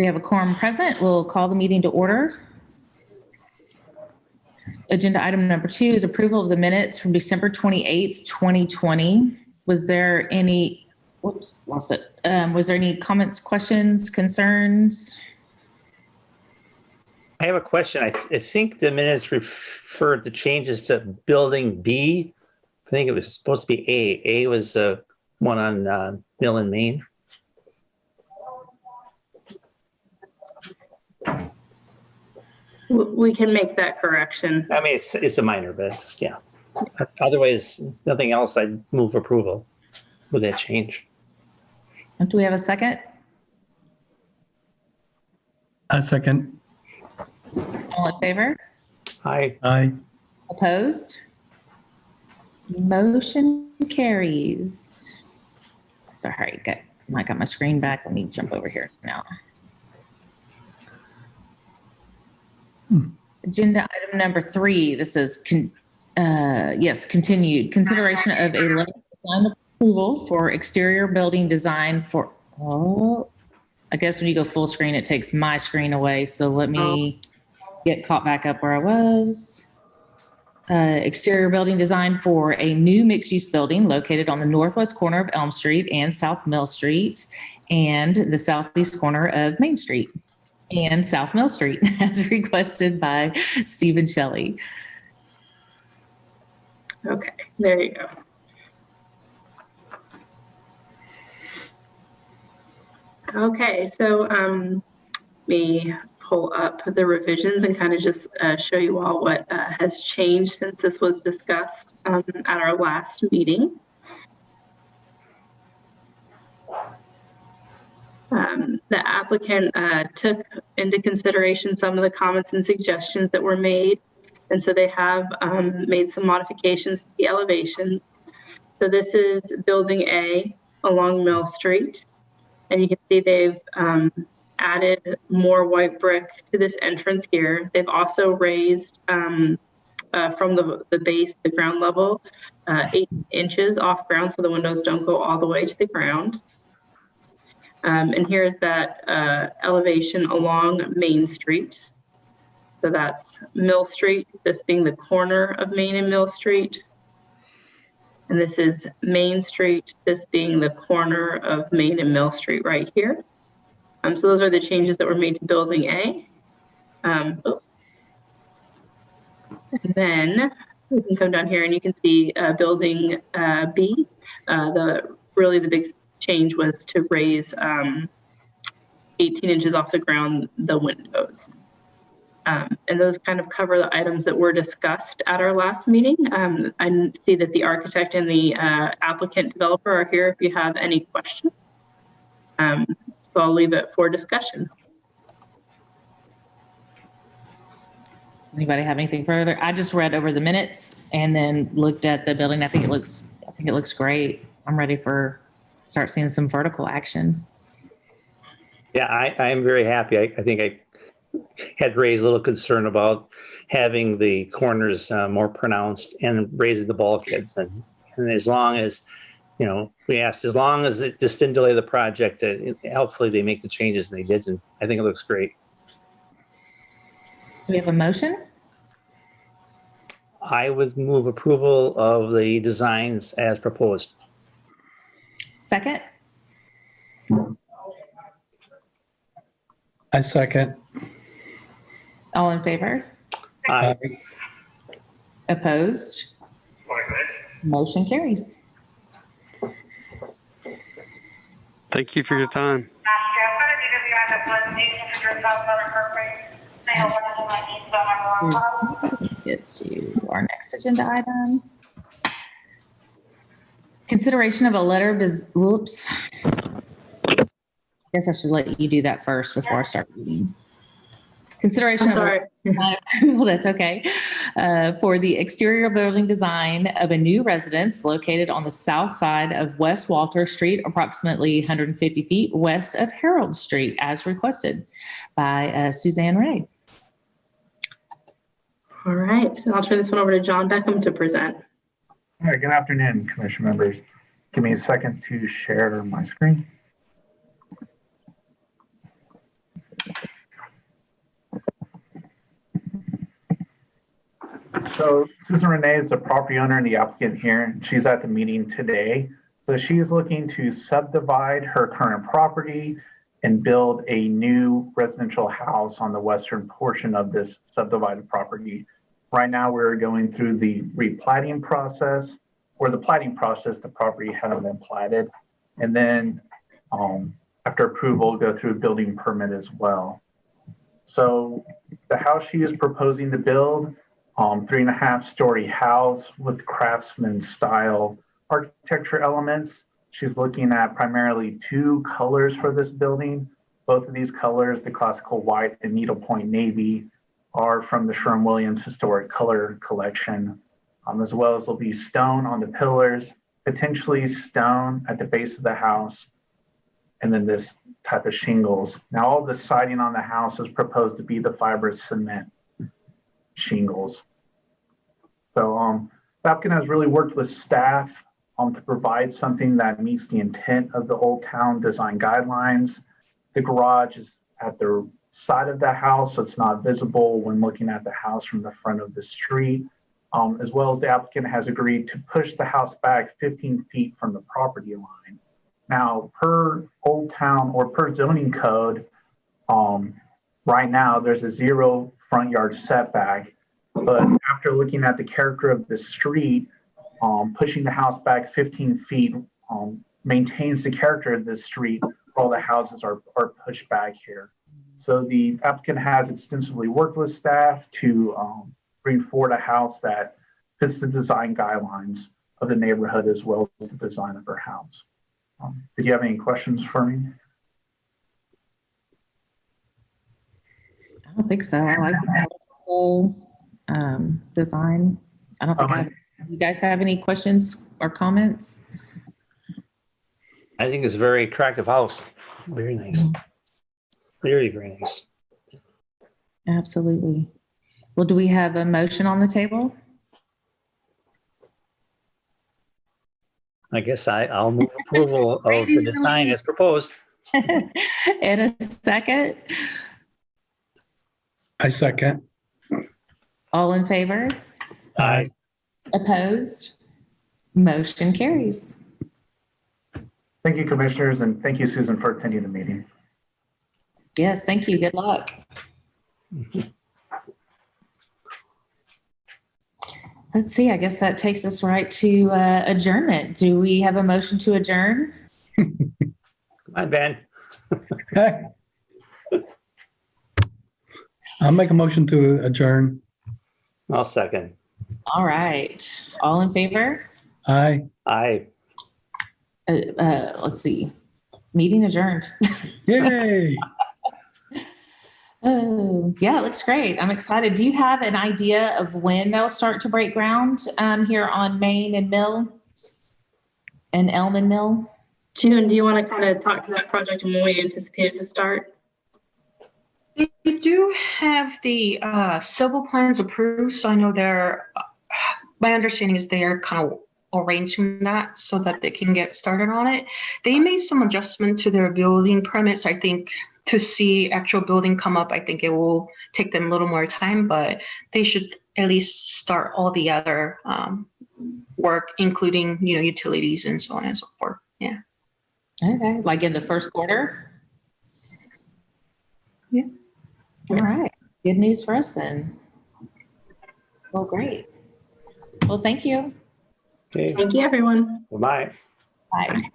We have a quorum present. We'll call the meeting to order. Agenda item number 2 is approval of the minutes from December 28th, 2020. Was there any, whoops, lost it. Was there any comments, questions, concerns? I have a question. I think the minutes referred to changes to building B. I think it was supposed to be A. A was the one on Mill and Main. We can make that correction. I mean, it's a minor, but yeah. Otherwise, nothing else. I'd move approval with that change. Do we have a second? A second. All in favor? Aye. Aye. Opposed? Motion carries. Sorry, I got my screen back. Let me jump over here now. Agenda item number 3. This is continued consideration of a letter of design approval for exterior building design for. Oh, I guess when you go full screen, it takes my screen away. So let me get caught back up where I was. Exterior building design for a new mixed-use building located on the northwest corner of Elm Street and South Mill Street, and the southeast corner of Main Street and South Mill Street, as requested by Stephen Shelley. Okay, there you go. Okay, so we pull up the revisions and kind of just show you all what has changed since this was discussed at our last meeting. The applicant took into consideration some of the comments and suggestions that were made, and so they have made some modifications to the elevations. So this is building A along Mill Street, and you can see they've added more white brick to this entrance here. They've also raised from the base, the ground level, 8 inches off ground, so the windows don't go all the way to the ground. And here's that elevation along Main Street. So that's Mill Street, this being the corner of Main and Mill Street. And this is Main Street, this being the corner of Main and Mill Street right here. So those are the changes that were made to building A. And then we can come down here and you can see building B. Really the big change was to raise 18 inches off the ground the windows. And those kind of cover the items that were discussed at our last meeting. I see that the architect and the applicant developer are here if you have any questions. So I'll leave it for discussion. Anybody have anything further? I just read over the minutes and then looked at the building. I think it looks great. I'm ready for start seeing some vertical action. Yeah, I'm very happy. I think I had raised a little concern about having the corners more pronounced and raising the bulkheads. And as long as, we asked, as long as it just didn't delay the project, hopefully they make the changes, and they did. And I think it looks great. Do we have a motion? I would move approval of the designs as proposed. Second? I second. All in favor? Aye. Opposed? Motion carries. Thank you for your time. Get to our next agenda item. Consideration of a letter of whoops. I guess I should let you do that first before I start reading. Consideration of approval, that's okay, for the exterior building design of a new residence located on the south side of West Walter Street, approximately 150 feet west of Harold Street, as requested by Suzanne Ray. All right, I'll turn this one over to John Beckham to present. All right, good afternoon, Commission members. Give me a second to share my screen. So Susan Renee is the property owner and the applicant here, and she's at the meeting today. So she is looking to subdivide her current property and build a new residential house on the western portion of this subdivided property. Right now, we're going through the replatting process, or the platting process. The property hasn't been platted. And then after approval, go through a building permit as well. So the house she is proposing to build, 3.5-story house with craftsman style architecture elements. She's looking at primarily 2 colors for this building. Both of these colors, the classical white and needlepoint navy, are from the Sherwin-Williams Historic Color Collection, as well as there'll be stone on the pillars, potentially stone at the base of the house, and then this type of shingles. Now, all the siding on the house is proposed to be the fibrous cement shingles. So the applicant has really worked with staff to provide something that meets the intent of the Old Town design guidelines. The garage is at the side of the house, so it's not visible when looking at the house from the front of the street. As well as the applicant has agreed to push the house back 15 feet from the property line. Now, per Old Town or per zoning code, right now there's a 0 front yard setback. But after looking at the character of the street, pushing the house back 15 feet maintains the character of this street. All the houses are pushed back here. So the applicant has extensively worked with staff to bring forward a house that fits the design guidelines of the neighborhood as well as the design of her house. Did you have any questions for me? I don't think so. I like the whole design. I don't think you guys have any questions or comments? I think it's a very attractive house. Very nice. Very, very nice. Absolutely. Well, do we have a motion on the table? I guess I'll move approval of the design as proposed. In a second. I second. All in favor? Aye. Opposed? Motion carries. Thank you, commissioners, and thank you, Susan, for attending the meeting. Yes, thank you. Good luck. Let's see. I guess that takes us right to adjournment. Do we have a motion to adjourn? Come on, Ben. I'll make a motion to adjourn. I'll second. All right. All in favor? Aye. Aye. Let's see. Meeting adjourned. Yay. Oh, yeah, it looks great. I'm excited. Do you have an idea of when they'll start to break ground here on Main and Mill and Elm and Mill? June, do you want to kind of talk to that project and when we anticipate it to start? We do have the civil plans approved, so I know my understanding is they are kind of arranging that so that they can get started on it. They made some adjustment to their building permits, I think, to see actual building come up. I think it will take them a little more time, but they should at least start all the other work, including, utilities and so on and so forth. Yeah. Okay. Like in the first quarter? Yeah. All right. Good news for us then. Well, great. Well, thank you. Okay. Thank you, everyone. Bye-bye. Bye.